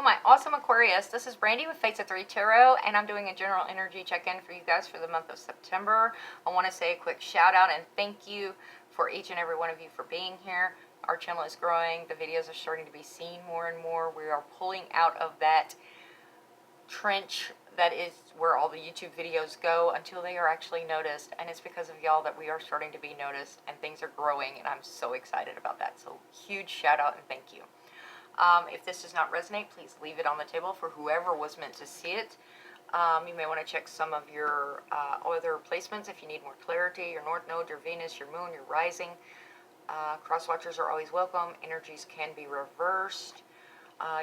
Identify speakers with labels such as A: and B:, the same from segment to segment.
A: my awesome Aquarius. This is Brandy with Fates of 3 Tarot, and I'm doing a general energy check-in for you guys for the month of September. I want to say a quick shout out and thank you for each and every one of you for being here. Our channel is growing. The videos are starting to be seen more and more. We are pulling out of that trench that is where all the YouTube videos go until they are actually noticed, and it's because of y'all that we are starting to be noticed and things are growing, and I'm so excited about that. So huge shout out and thank you. If this does not resonate, please leave it on the table for whoever was meant to see it. You may want to check some of your other placements if you need more clarity, your North Node, your Venus, your Moon, your Rising. Cross-watchers are always welcome. Energies can be reversed.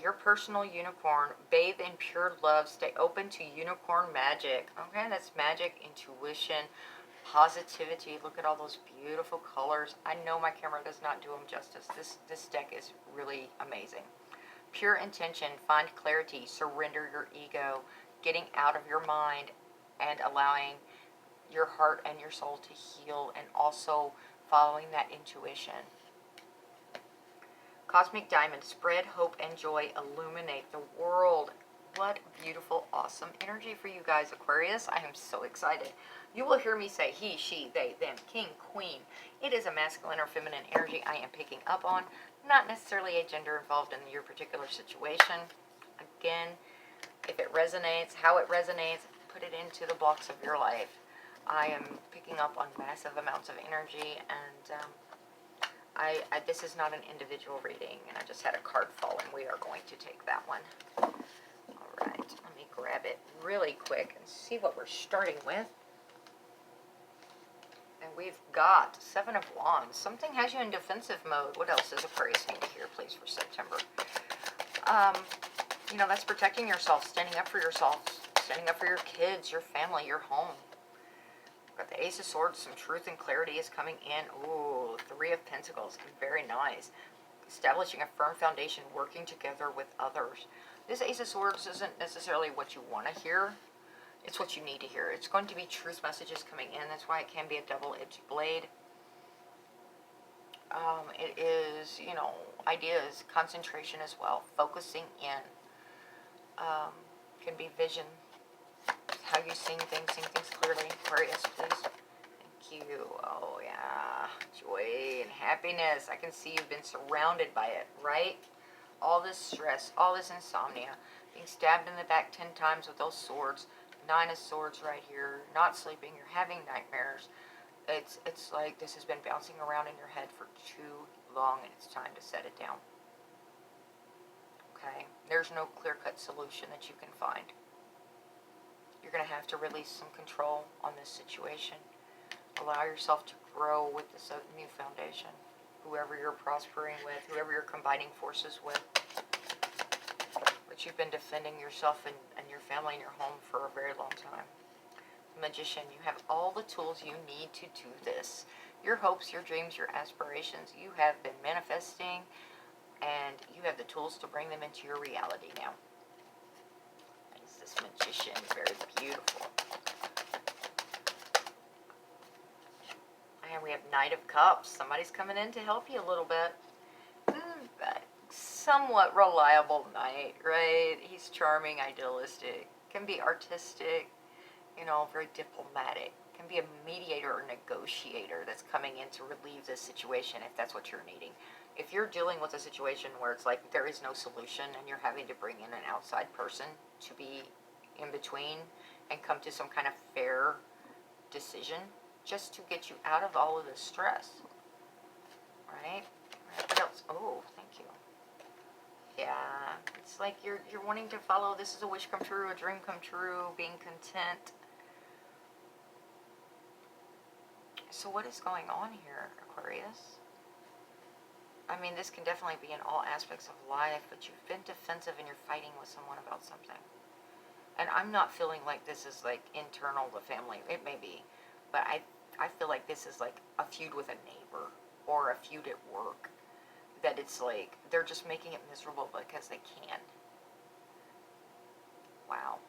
A: Your personal unicorn, bathe in pure love, stay open to unicorn magic. Okay, that's magic, intuition, positivity. Look at all those beautiful colors. I know my camera does not do them justice. This deck is really amazing. Pure intention, find clarity, surrender your ego, getting out of your mind and allowing your heart and your soul to heal, and also following that intuition. Cosmic Diamond, spread hope and joy, illuminate the world. What beautiful, awesome energy for you guys, Aquarius. I am so excited. You will hear me say he, she, they, them, king, queen. It is a masculine or feminine energy I am picking up on, not necessarily a gender involved in your particular situation. Again, if it resonates, how it resonates, put it into the blocks of your life. I am picking up on massive amounts of energy, and this is not an individual reading, and I just had a card fall, and we are going to take that one. All right, let me grab it really quick and see what we're starting with. And we've got Seven of Wands. Something has you in defensive mode. What else does Aquarius need to hear, please, for September? You know, that's protecting yourself, standing up for yourself, standing up for your kids, your family, your home. Got the Ace of Swords. Some truth and clarity is coming in. Ooh, Three of Pentacles. Very nice. Establishing a firm foundation, working together with others. This Ace of Swords isn't necessarily what you want to hear. It's what you need to hear. It's going to be truth messages coming in. That's why it can be a double-edged blade. It is, you know, ideas, concentration as well. Focusing in. Can be vision. How you seeing things clearly. Aquarius, please. Thank you. Oh, yeah. Joy and happiness. I can see you've been surrounded by it, right? All this stress, all this insomnia. Being stabbed in the back 10 times with those swords. Nine of Swords right here. Not sleeping. You're having nightmares. It's like this has been bouncing around in your head for too long, and it's time to set it down. Okay? There's no clear-cut solution that you can find. You're going to have to release some control on this situation. Allow yourself to grow with this new foundation. Whoever you're prospering with, whoever you're combining forces with. But you've been defending yourself and your family and your home for a very long time. Magician, you have all the tools you need to do this. Your hopes, your dreams, your aspirations, you have been manifesting, and you have the tools to bring them into your reality now. This Magician, very beautiful. And we have Knight of Cups. Somebody's coming in to help you a little bit. Somewhat reliable knight, right? He's charming, idealistic, can be artistic, you know, very diplomatic, can be a mediator or negotiator that's coming in to relieve this situation if that's what you're needing. If you're dealing with a situation where it's like there is no solution and you're having to bring in an outside person to be in between and come to some kind of fair decision just to get you out of all of this stress, right? What else? Oh, thank you. Yeah, it's like you're wanting to follow. This is a wish come true, a dream come true, being content. So what is going on here, Aquarius? I mean, this can definitely be in all aspects of life, but you've been defensive and you're fighting with someone about something. And I'm not feeling like this is like internal to family. It may be, but I feel like this is like a feud with a neighbor or a feud at work. That it's like they're just making it miserable because they can. Wow.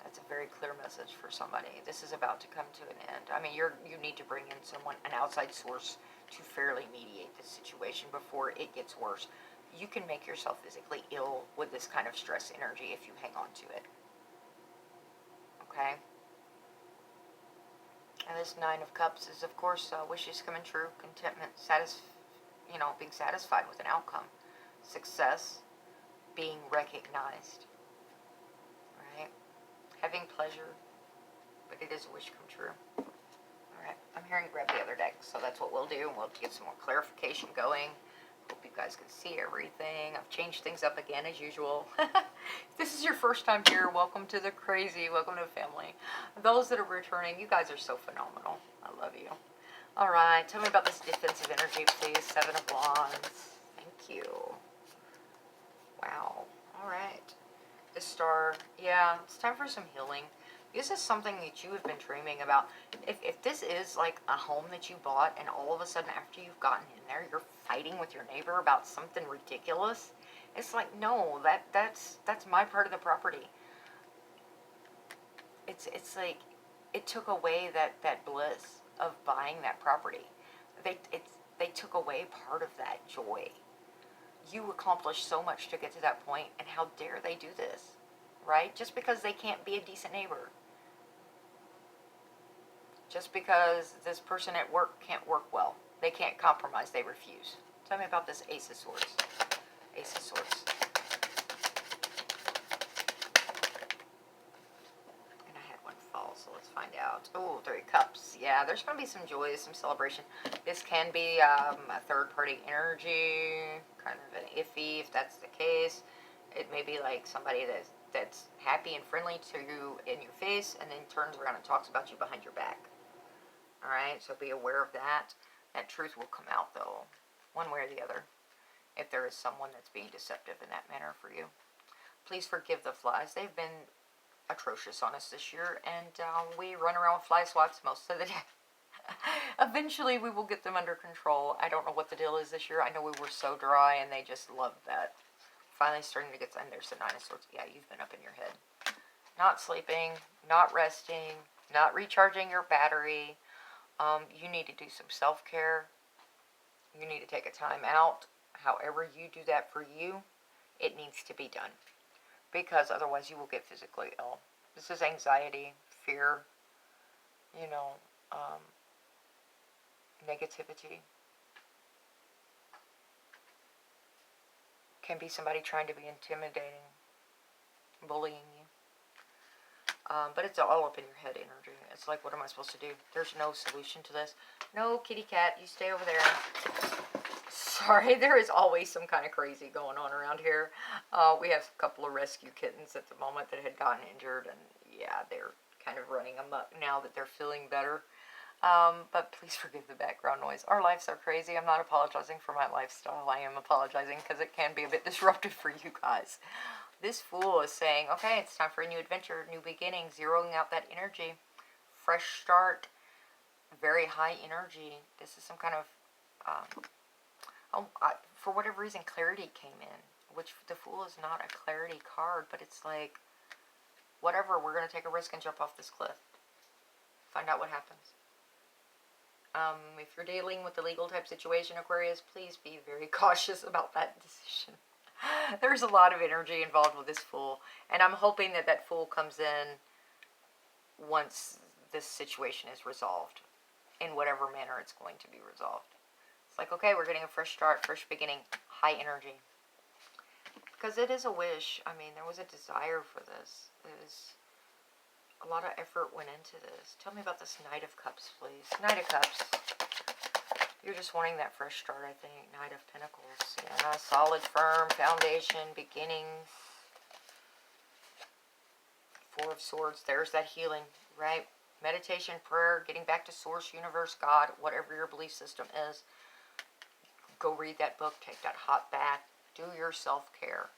A: That's a very clear message for somebody. This is about to come to an end. I mean, you need to bring in someone, an outside source, to fairly mediate this situation before it gets worse. you can make yourself physically ill with this kind of stress energy if you hang on to it. Okay? And this Nine of Cups is, of course, wishes coming true, contentment, being satisfied with an outcome, success, being recognized, right? Having pleasure, but it is a wish come true. All right, I'm hearing grab the other deck, so that's what we'll do, and we'll get some more clarification going. Hope you guys can see everything. I've changed things up again as usual. If this is your first time here, welcome to the crazy. Welcome to the family. Those that are returning, you guys are so phenomenal. I love you. All right, tell me about this defensive energy, please. Seven of Wands. Thank you. Wow. All right. The Star. Yeah, it's time for some healing. This is something that you have been dreaming about. If this is like a home that you bought and all of a sudden after you've gotten in there, you're fighting with your neighbor about something ridiculous, it's like, no, that's my part of the property. It's like it took away that bliss of buying that property. They took away part of that joy. You accomplished so much to get to that point, and how dare they do this, right? Just because they can't be a decent neighbor. Just because this person at work can't work well. They can't compromise, they refuse. Tell me about this Ace of Swords. Ace of Swords. And I had one fall, so let's find out. Oh, Three of Cups. Yeah, there's going to be some joy, some celebration. This can be a third-party energy, kind of an iffy if that's the case. It may be like somebody that's happy and friendly to you in your face and then turns around and talks about you behind your back. Alright, so be aware of that. That truth will come out, though, one way or the other, if there is someone that's being deceptive in that manner for you. Please forgive the flies. They've been atrocious on us this year, and we run around with fly swats most of the day. Eventually, we will get them under control. I don't know what the deal is this year. I know we were so dry, and they just loved that. Finally starting to get, and there's the Nine of Swords. Yeah, you've been up in your head. Not sleeping, not resting, not recharging your battery. You need to do some self-care. You need to take a time out. However you do that for you, it needs to be done. Because otherwise you will get physically ill. This is anxiety, fear, negativity. Can be somebody trying to be intimidating, bullying you. But it's all up in your head energy. It's like, what am I supposed to do? There's no solution to this. No, kitty cat, you stay over there. Sorry, there is always some kind of crazy going on around here. We have a couple of rescue kittens at the moment that had gotten injured, and yeah, they're kind of running amok now that they're feeling better. But please forgive the background noise. Our lives are crazy. I'm not apologizing for my lifestyle. I am apologizing because it can be a bit disruptive for you guys. This Fool is saying, okay, it's time for a new adventure, new beginning, zeroing out that energy, fresh start, very high energy. This is some kind of, for whatever reason, clarity came in, which the Fool is not a clarity card, but it's like, whatever, we're going to take a risk and jump off this cliff. Find out what happens. If you're dealing with a legal type situation, Aquarius, please be very cautious about that decision. There's a lot of energy involved with this Fool, and I'm hoping that Fool comes in once this situation is resolved, in whatever manner it's going to be resolved. It's like, okay, we're getting a fresh start, fresh beginning, high energy. Because it is a wish. I mean, there was a desire for this. A lot of effort went into this. Tell me about this Knight of Cups, please. Knight of Cups. You're just wanting that fresh start, I think. Knight of Pentacles. Yeah, solid, firm foundation, beginnings. Four of Swords. There's that healing, right? Meditation, prayer, getting back to Source, Universe, God, whatever your belief system is. Go read that book. Take that hot bath. Do your self-care,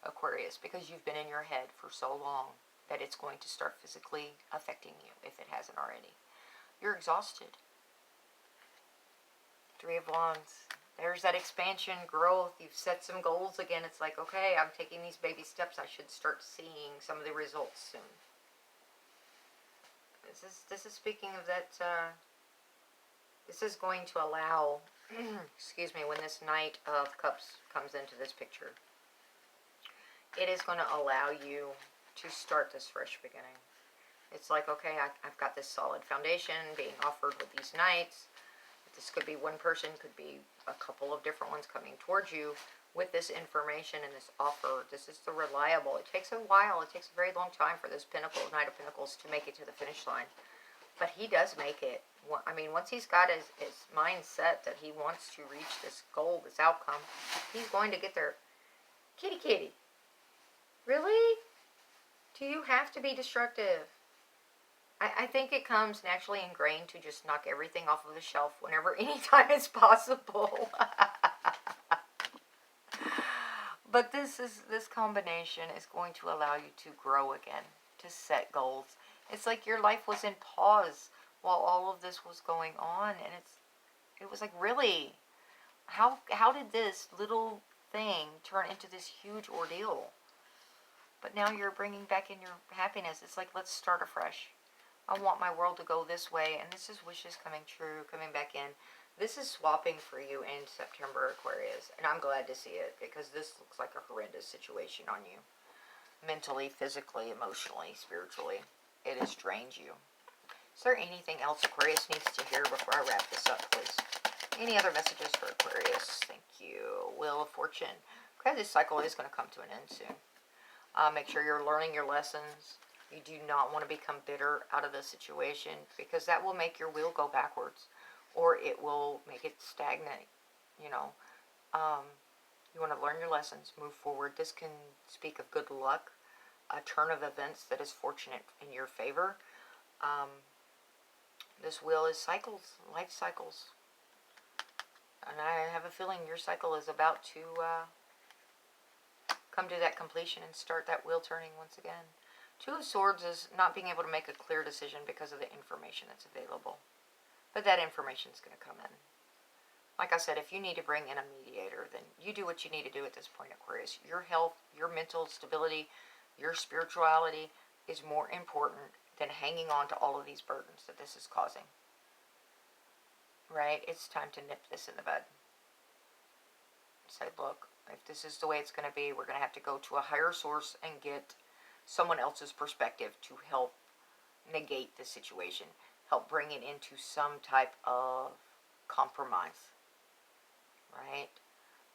A: Aquarius, because you've been in your head for so long that it's going to start physically affecting you if it hasn't already. You're exhausted. Three of Wands. There's that expansion, growth. You've set some goals again. It's like, okay, I'm taking these baby steps. I should start seeing some of the results soon. This is speaking of that. This is going to allow excuse me, when this Knight of Cups comes into this picture, it is going to allow you to start this fresh beginning. It's like, okay, I've got this solid foundation being offered with these Knights. This could be one person, could be a couple of different ones coming towards you with this information and this offer. This is the reliable. It takes a while. It takes a very long time for this Knight of Pentacles to make it to the finish line. But he does make it. I mean, once he's got his mind set that he wants to reach this goal, this outcome, he's going to get there. Kitty, kitty. Really? Do you have to be destructive? I think it comes naturally ingrained to just knock everything off of the shelf whenever, anytime it's possible. But this combination is going to allow you to grow again, to set goals. It's like your life was in pause while all of this was going on, and it was like, really, how did this little thing turn into this huge ordeal? But now you're bringing back in your happiness. It's like, let's start afresh. I want my world to go this way, and this is wishes coming true, coming back in. This is swapping for you in September, Aquarius, and I'm glad to see it, because this looks like a horrendous situation on you. Mentally, physically, emotionally, spiritually. It has drained you. Is there anything else Aquarius needs to hear before I wrap this up, please? Any other messages for Aquarius? Thank you. Wheel of Fortune. Okay, this cycle is going to come to an end soon. Make sure you're learning your lessons. You do not want to become bitter out of the situation, because that will make your wheel go backwards, or it will make it stagnate. You know, you want to learn your lessons, move forward. This can speak of good luck, a turn of events that is fortunate in your favor. This wheel is cycles, life cycles. And I have a feeling your cycle is about to come to that completion and start that wheel turning once again. Two of Swords is not being able to make a clear decision because of the information that's available. But that information is going to come in. Like I said, if you need to bring in a mediator, then you do what you need to do at this point, Aquarius. Your health, your mental stability, your spirituality is more important than hanging on to all of these burdens that this is causing. Right? It's time to nip this in the bud. Say, look, if this is the way it's going to be, we're going to have to go to a higher source and get someone else's perspective to help negate the situation, help bring it into some type of compromise, right?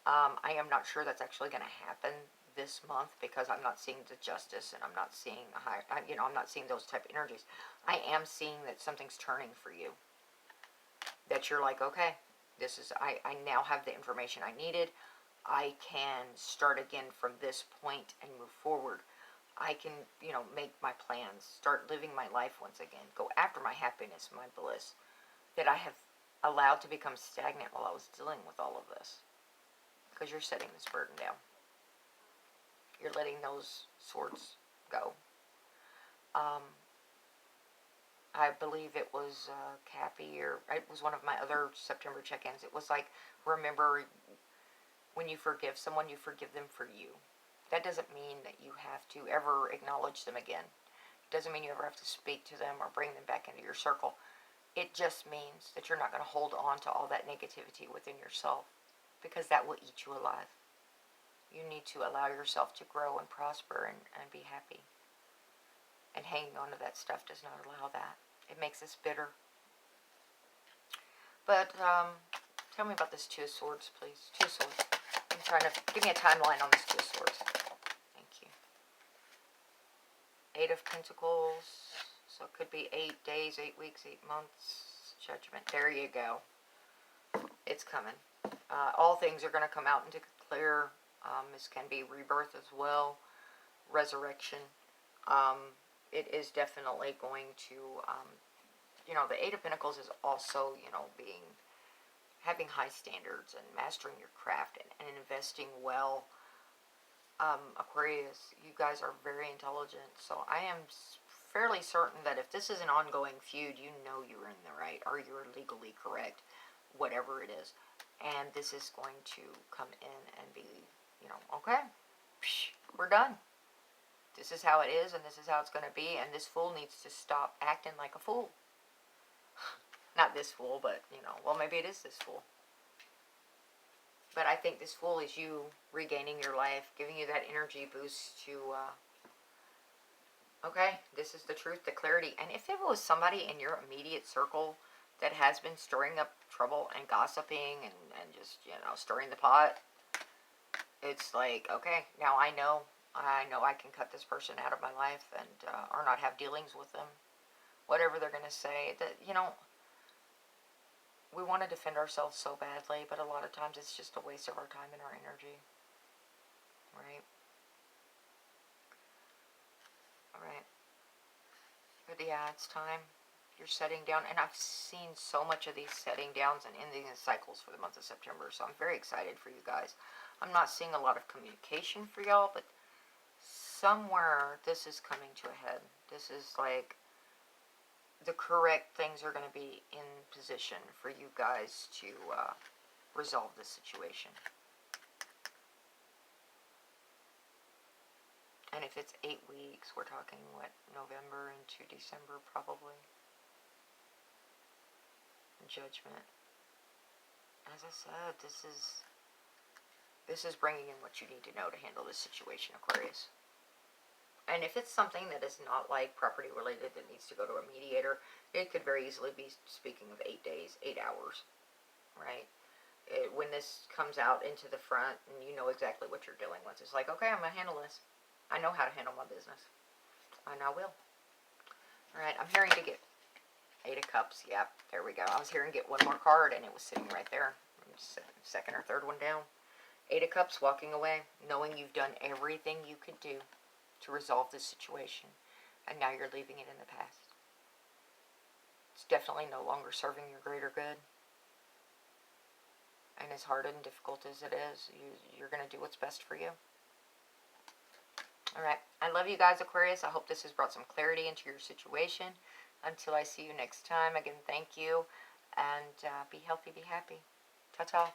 A: I am not sure that's actually going to happen this month, because I'm not seeing the justice, and I'm not seeing I'm not seeing those type of energies. I am seeing that something's turning for you, that you're like, okay, this is, I now have the information I needed. I can start again from this point and move forward. I can, make my plans, start living my life once again, go after my happiness, my bliss, that I have allowed to become stagnant while I was dealing with all of this. Because you're setting this burden down. You're letting those swords go. I believe it was Cappy, or it was one of my other September check-ins. It was like, remember, when you forgive someone, you forgive them for you. That doesn't mean that you have to ever acknowledge them again. It doesn't mean you ever have to speak to them or bring them back into your circle. It just means that you're not going to hold on to all that negativity within yourself, because that will eat you alive. You need to allow yourself to grow and prosper and be happy. And hanging on to that stuff does not allow that. It makes us bitter. But tell me about this Two of Swords, please. Two of Swords. I'm trying to give me a timeline on this Two of Swords. Thank you. Eight of Pentacles. So it could be 8 days, 8 weeks, 8 months. Judgment. There you go. It's coming. All things are going to come out into clear. This can be rebirth as well. Resurrection. It is definitely going to, the Eight of Pentacles is also, having high standards and mastering your craft and investing well. Aquarius, you guys are very intelligent, so I am fairly certain that if this is an ongoing feud, you're in the right, or you're legally correct, whatever it is. And this is going to come in and be, okay, we're done. This is how it is, and this is how it's going to be, and this fool needs to stop acting like a fool. Not this fool, but, well, maybe it is this fool. But I think this Fool is you regaining your life, giving you that energy boost to, okay, this is the truth, the clarity. And if it was somebody in your immediate circle that has been stirring up trouble and gossiping and just, stirring the pot, it's like, okay, now I know I can cut this person out of my life and, or not have dealings with them. Whatever they're going to say, that, we want to defend ourselves so badly, but a lot of times it's just a waste of our time and our energy. Right? Alright. But yeah, it's time. You're setting down, and I've seen so much of these setting downs and ending the cycles for the month of September, so I'm very excited for you guys. I'm not seeing a lot of communication for y'all, but somewhere this is coming to a head. This is like the correct things are going to be in position for you guys to resolve this situation. And if it's 8 weeks, we're talking, what, November into December, probably. Judgment. As I said, this is bringing in what you need to know to handle this situation, Aquarius. And if it's something that is not like property related that needs to go to a mediator, it could very easily be speaking of 8 days, 8 hours, right? When this comes out into the front and you know exactly what you're dealing with, it's like, okay, I'm going to handle this. I know how to handle my business. And I will. Alright, I'm hearing to get 8 of Cups. Yep, there we go. I was hearing get one more card and it was sitting right there. Second or third one down. 8 of Cups, walking away, knowing you've done everything you could do to resolve this situation, and now you're leaving it in the past. It's definitely no longer serving your greater good. And as hard and difficult as it is, you're going to do what's best for you. Alright, I love you guys, Aquarius. I hope this has brought some clarity into your situation. Until I see you next time, again, thank you. And be healthy, be happy. Ta-ta.